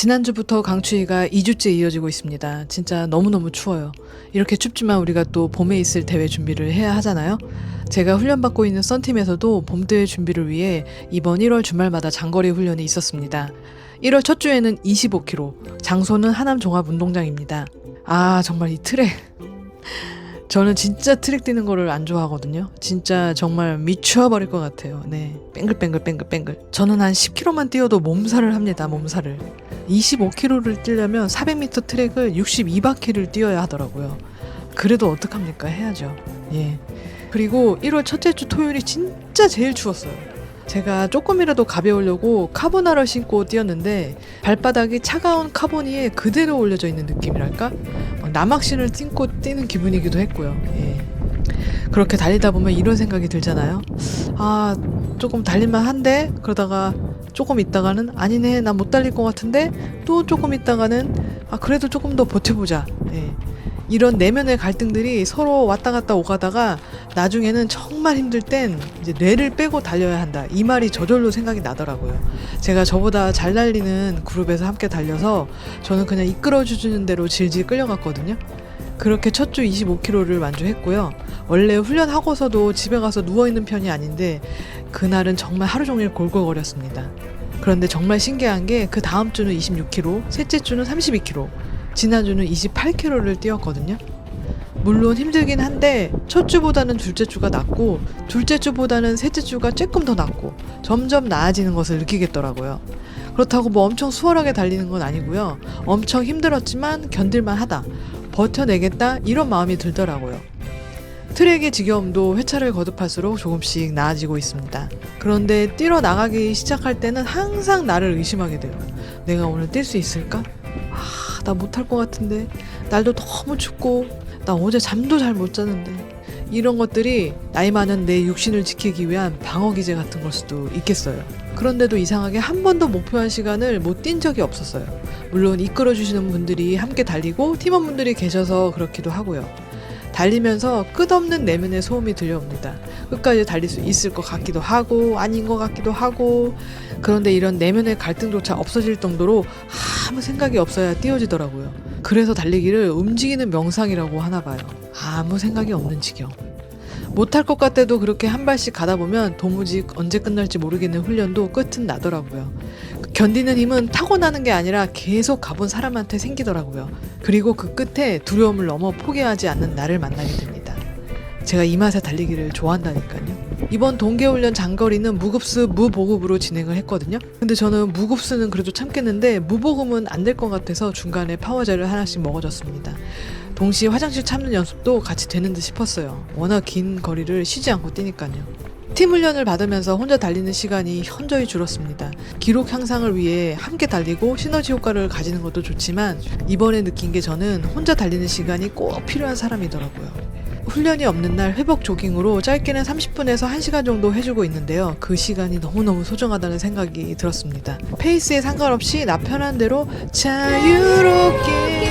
지난주부터 강추위가 2주째 이어지고 있습니다. 진짜 너무너무 추워요. 이렇게 춥지만 우리가 또 봄에 있을 대회 준비를 해야 하잖아요. 제가 훈련받고 있는 썬팀에서도 봄대회 준비를 위해 이번 1월 주말마다 장거리 훈련이 있었습니다. 1월 첫 주에는 25km, 장소는 하남 종합운동장입니다. 아, 정말 이 트랙. 저는 진짜 트랙 뛰는 거를 안 좋아하거든요. 진짜 정말 미쳐버릴 것 같아요. 네, 뱅글뱅글. 저는 한 10km만 뛰어도 몸살을 합니다. 몸살을. 25km를 뛰려면 400m 트랙을 62바퀴를 뛰어야 하더라고요. 그래도 어떡합니까? 해야죠. 예. 그리고 1월 첫째 주 토요일이 진짜 제일 추웠어요. 제가 조금이라도 가벼우려고 카보나를 신고 뛰었는데 발바닥이 차가운 카보니에 그대로 올려져 있는 느낌이랄까? 남학신을 신고 뛰는 기분이기도 했고요. 예. 그렇게 달리다 보면 이런 생각이 들잖아요. 아, 조금 달릴만 한데? 그러다가 조금 있다가는 아니네, 나 못 달릴 것 같은데? 또 조금 있다가는 아, 그래도 조금 더 버텨보자. 예. 이런 내면의 갈등들이 서로 왔다 갔다 오가다가 나중에는 정말 힘들 땐 이제 뇌를 빼고 달려야 한다. 이 말이 저절로 생각이 나더라고요. 제가 저보다 잘 달리는 그룹에서 함께 달려서 저는 그냥 이끌어주는 대로 질질 끌려갔거든요. 그렇게 첫 주 25km를 완주했고요. 원래 훈련하고서도 집에 가서 누워있는 편이 아닌데 그날은 정말 하루 종일 골골거렸습니다. 그런데 정말 신기한 게 그 다음 주는 26km, 셋째 주는 32km, 지난주는 28km를 뛰었거든요. 물론 힘들긴 한데 첫 주보다는 둘째 주가 낫고 둘째 주보다는 셋째 주가 조금 더 낫고 점점 나아지는 것을 느끼겠더라고요. 그렇다고 뭐 엄청 수월하게 달리는 건 아니고요. 엄청 힘들었지만 견딜만 하다, 버텨내겠다, 이런 마음이 들더라고요. 트랙의 지겨움도 회차를 거듭할수록 조금씩 나아지고 있습니다. 그런데 뛰러 나가기 시작할 때는 항상 나를 의심하게 돼요. 내가 오늘 뛸 수 있을까? 아, 나 못할 것 같은데. 날도 너무 춥고 나 어제 잠도 잘 못 잤는데. 이런 것들이 나이 많은 내 육신을 지키기 위한 방어기제 같은 걸 수도 있겠어요. 그런데도 이상하게 한 번도 목표한 시간을 못 뛴 적이 없었어요. 물론 이끌어주시는 분들이 함께 달리고 팀원분들이 계셔서 그렇기도 하고요. 달리면서 끝없는 내면의 소음이 들려옵니다. 끝까지 달릴 수 있을 것 같기도 하고 아닌 것 같기도 하고. 그런데 이런 내면의 갈등조차 없어질 정도로 아무 생각이 없어야 뛰어지더라고요. 그래서 달리기를 움직이는 명상이라고 하나 봐요. 아무 생각이 없는 지경. 못할 것 같아도 그렇게 한 발씩 가다 보면 도무지 언제 끝날지 모르겠는 훈련도 끝은 나더라고요. 견디는 힘은 타고나는 게 아니라 계속 가본 사람한테 생기더라고요. 그리고 그 끝에 두려움을 넘어 포기하지 않는 나를 만나게 됩니다. 제가 이 맛에 달리기를 좋아한다니까요. 이번 동계훈련 장거리는 무급수 무보급으로 진행을 했거든요. 근데 저는 무급수는 그래도 참겠는데 무보급은 안 될 것 같아서 중간에 파워젤을 하나씩 먹어줬습니다. 동시에 화장실 참는 연습도 같이 되는 듯 싶었어요. 워낙 긴 거리를 쉬지 않고 뛰니까요. 팀 훈련을 받으면서 혼자 달리는 시간이 현저히 줄었습니다. 기록 향상을 위해 함께 달리고 시너지 효과를 가지는 것도 좋지만 이번에 느낀 게 저는 혼자 달리는 시간이 꼭 필요한 사람이더라고요. 훈련이 없는 날 회복 조깅으로 짧게는 30분에서 1시간 정도 해주고 있는데요. 그 시간이 너무너무 소중하다는 생각이 들었습니다. 페이스에 상관없이 나 편한 대로 자유롭게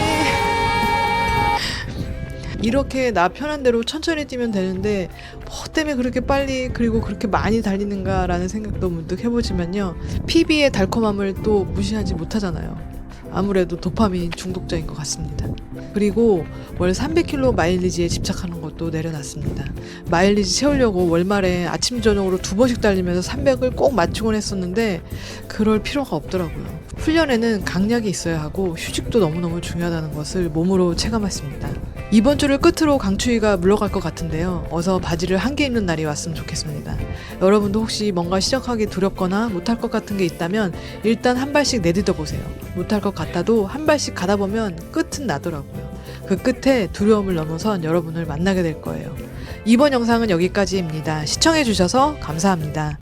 이렇게 나 편한 대로 천천히 뛰면 되는데 뭐 때문에 그렇게 빨리 그리고 그렇게 많이 달리는가라는 생각도 문득 해보지만요. PB의 달콤함을 또 무시하지 못하잖아요. 아무래도 도파민 중독자인 것 같습니다. 그리고 월 300km 마일리지에 집착하는 것도 내려놨습니다. 마일리지 채우려고 월말에 아침 저녁으로 2번씩 달리면서 300을 꼭 맞추곤 했었는데 그럴 필요가 없더라고요. 훈련에는 강약이 있어야 하고 휴식도 너무너무 중요하다는 것을 몸으로 체감했습니다. 이번 주를 끝으로 강추위가 물러갈 것 같은데요. 어서 바지를 한 개 입는 날이 왔으면 좋겠습니다. 여러분도 혹시 뭔가 시작하기 두렵거나 못할 것 같은 게 있다면 일단 한 발씩 내딛어 보세요. 못할 것 같아도 한 발씩 가다 보면 끝은 나더라고요. 그 끝에 두려움을 넘어선 여러분을 만나게 될 거예요. 이번 영상은 여기까지입니다. 시청해주셔서 감사합니다.